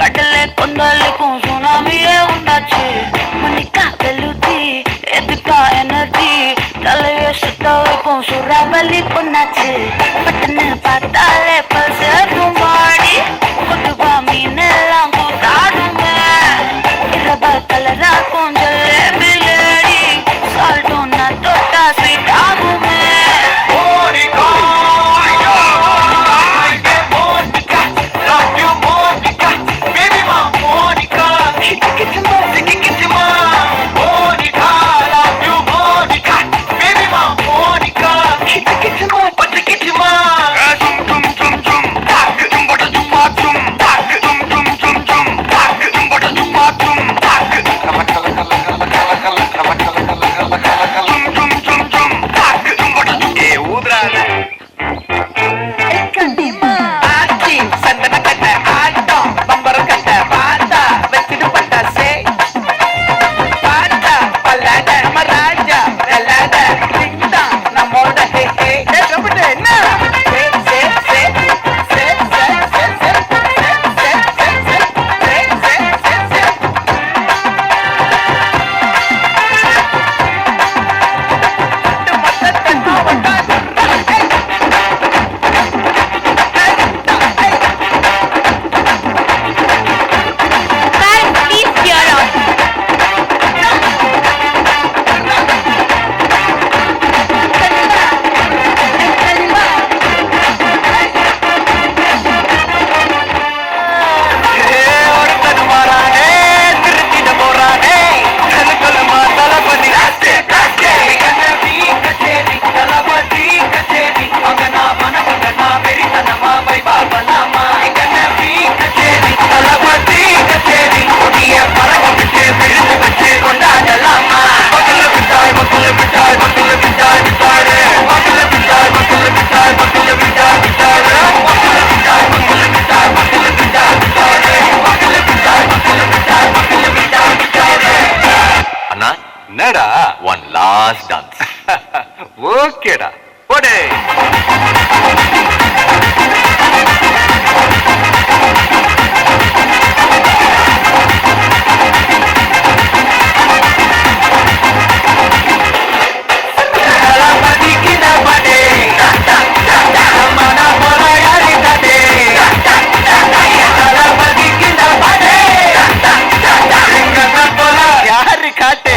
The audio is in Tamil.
கடலை கொந்தளிக்கும் சுனாமியே உண்டாச்சு. மணிக்கா வெளுத்தி எதுக்கா எனர்ஜி தலைய சுத்த வைக்கும் சூறாவளி பொண்ணாச்சு. பட்டுன்னு பார்த்தாலே பல்சேரும் வாடி கொட்டுவா மீன் எல்லாம் கூட்டாடுங்க. இரவா கலராக்கும் ஜல்லேபி லேடி சால்ட்டும் நான் தொட்டா ஸ்வீட் ஆகுமே. என்னடா ஒன் லாஸ்ட் டான்ஸ். ஓகேடா போடே. யாரு காட்டு